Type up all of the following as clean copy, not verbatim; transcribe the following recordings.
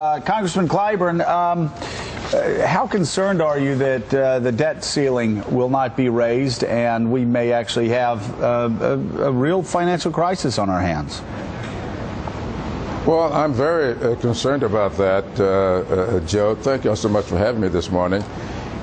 Congressman Clyburn, how concerned are you that the debt ceiling will not be raised and we may actually have a real financial crisis on our hands? Well, I'm very concerned about that, Joe. Thank you all so much for having me this morning.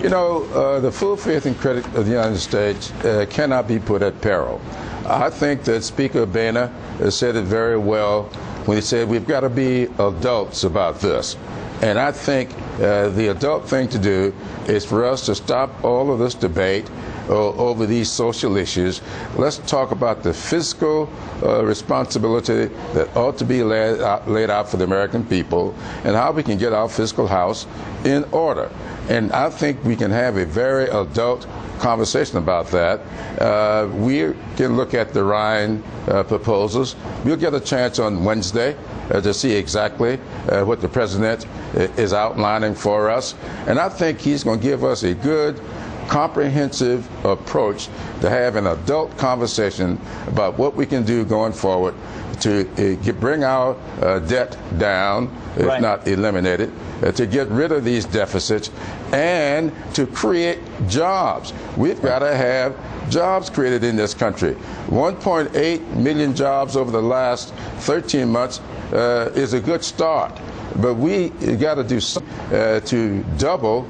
You know, the full faith and credit of the United States cannot be put at peril. I think that Speaker Boehner said it very well when he said we've got to be adults about this. And I think the adult thing to do is for us to stop all of this debate over these social issues. Let's talk about the fiscal responsibility that ought to be laid out for the American people and how we can get our fiscal house in order. And I think we can have a very adult conversation about that. We can look at the Ryan proposals. We'll get a chance on Wednesday to see exactly what the president is outlining for us. And I think he's going to give us a good, comprehensive approach to have an adult conversation about what we can do going forward to bring our debt down, if not eliminate it, to get rid of these deficits, and to create jobs. We've got to have jobs created in this country. 1.8 million jobs over the last 13 months is a good start. But we got to do something to double,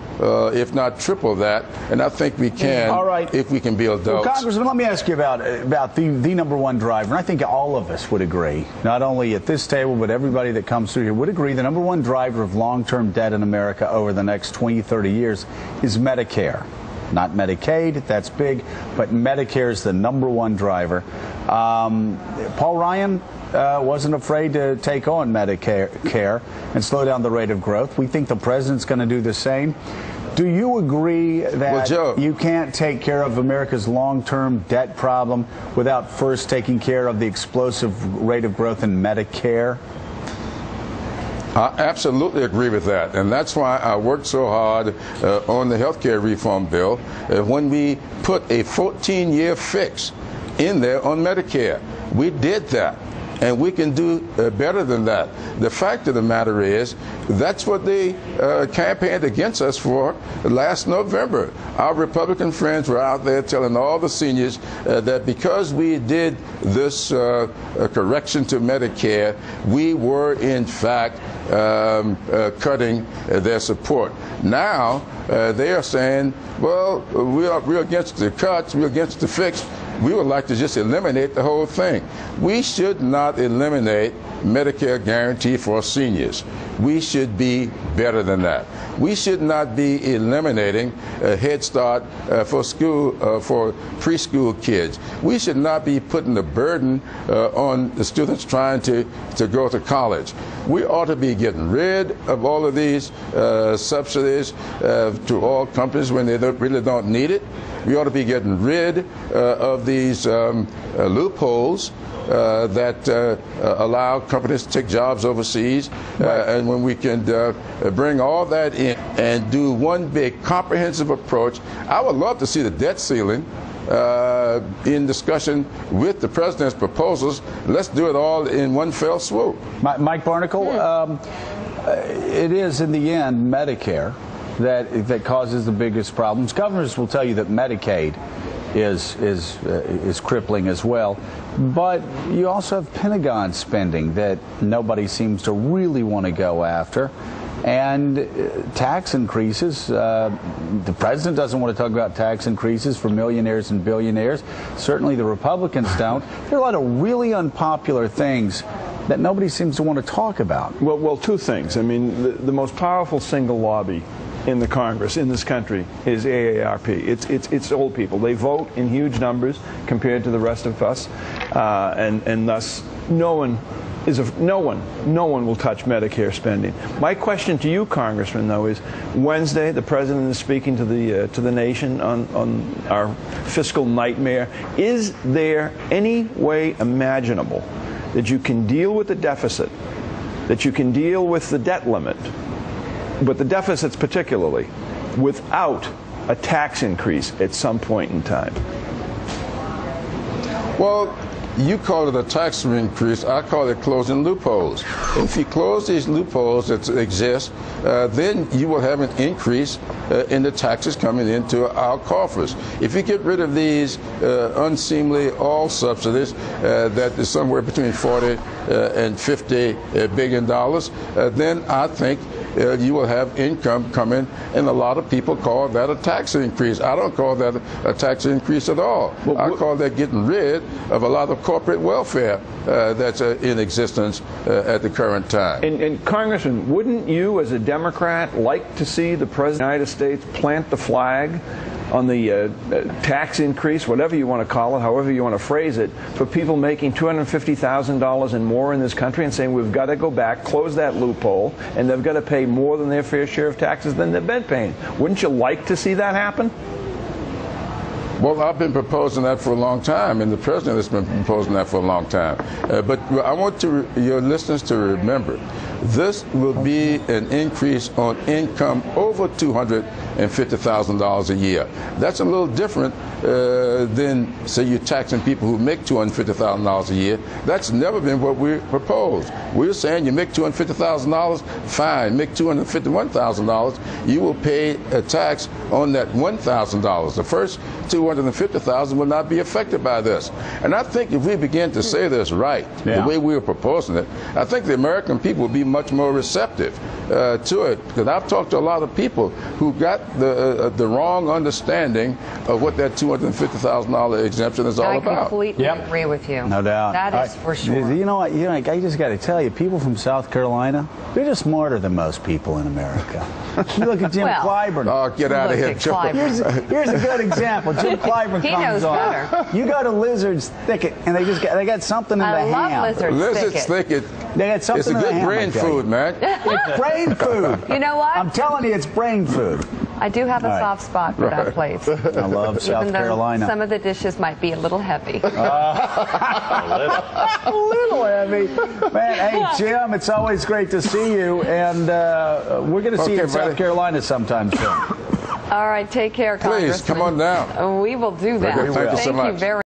if not triple that, and I think we can if we can be adults. Well, Congressman, let me ask you about the number one driver, and I think all of us would agree, not only at this table, but everybody that comes through here would agree the number one driver of long-term debt in America over the next 20, 30 years is Medicare. Not Medicaid, that's big, but Medicare is the number one driver. Paul Ryan wasn't afraid to take on Medicare and slow down the rate of growth. We think the president's going to do the same. Do you agree that you can't take care of America's long-term debt problem without first taking care of the explosive rate of growth in Medicare? I absolutely agree with that, and that's why I worked so hard on the health care reform bill when we put a 14-year fix in there on Medicare. We did that, and we can do better than that. The fact of the matter is, that's what they campaigned against us for last November. Our Republican friends were out there telling all the seniors that because we did this correction to Medicare, we were in fact cutting their support. Now they are saying, well, we're against the cuts, we're against the fix. We would like to just eliminate the whole thing. We should not eliminate Medicare guarantee for seniors. We should be better than that. We should not be eliminating Head Start for preschool kids. We should not be putting the burden on the students trying to go to college. We ought to be getting rid of all of these subsidies to all companies when they really don't need it. We ought to be getting rid of these loopholes that allow companies to take jobs overseas, and when we can bring all that in and do one big comprehensive approach. I would love to see the debt ceiling in discussion with the president's proposals. Let's do it all in one fell swoop. Mike Barnicle, it is in the end Medicare that causes the biggest problems. Governors will tell you that Medicaid is crippling as well, but you also have Pentagon spending that nobody seems to really want to go after, and tax increases. The president doesn't want to talk about tax increases for millionaires and billionaires. Certainly the Republicans don't. There are a lot of really unpopular things that nobody seems to want to talk about. Well, two things. I mean, the most powerful single lobby in the Congress, in this country, is AARP. It's old people. They vote in huge numbers compared to the rest of us, and thus no one will touch Medicare spending. My question to you, Congressman, though, is Wednesday the president is speaking to the nation on our fiscal nightmare. Is there any way imaginable that you can deal with the deficit, that you can deal with the debt limit, but the deficits particularly, without a tax increase at some point in time? Well, You call it a tax increase. I call it closing loopholes. If you close these loopholes that exist, then you will have an increase in the taxes coming into our coffers. If you get rid of these unseemly all subsidies that is somewhere between 40 and 50 billion dollars, then I think you will have income coming, and a lot of people call that a tax increase. I don't call that a tax increase at all. I call that getting rid of a lot of corporate welfare that's in existence at the current time. And Congressman, wouldn't you, as a Democrat, like to see the President of the United States plant the flag on the tax increase, whatever you want to call it, however you want to phrase it, for people making $250,000 and more in this country, and saying we've got to go back, close that loophole, and they've got to pay more than their fair share of taxes than they've been paying? Wouldn't you like to see that happen? Well, I've been proposing that for a long time, and the president has been proposing that for a long time. But I want your listeners to remember, this will be an increase on income over $250,000 a year. That's a little different than, say, you're taxing people who make $250,000 a year. That's never been what we proposed. We're saying you make $250,000, fine. Make $251,000, you will pay a tax on that $1,000. The first $250,000 will not be affected by this. And I think if we begin to say this right, the way we are proposing it, I think the American people will be much more receptive to it. Because I've talked to a lot of people who got the wrong understanding of what that $250,000 exemption is all about. I completely agree with you. No doubt. That is for sure. You know what? I just got to tell you, people from South Carolina, they're just smarter than most people in America. You look at Jim Clyburn. Oh, get out of here, Joe. Here's a good example. Jim Clyburn comes on. Better. You go to Lizard's Thicket, and they got something in the ham. I love Lizard's Thicket. They got something It's a in the good ham, brain food, man. It's brain food. You know what? I'm telling you, it's brain food. I do have a soft spot for that place. I love South Carolina. Some of the dishes might be a little heavy. A little heavy. Man, hey, Jim, it's always great to see you, and we're going to see you in South Carolina sometime soon. All right, take care, Congressman. Please, come on down. We will do that. Thank you so much. Thank you very much.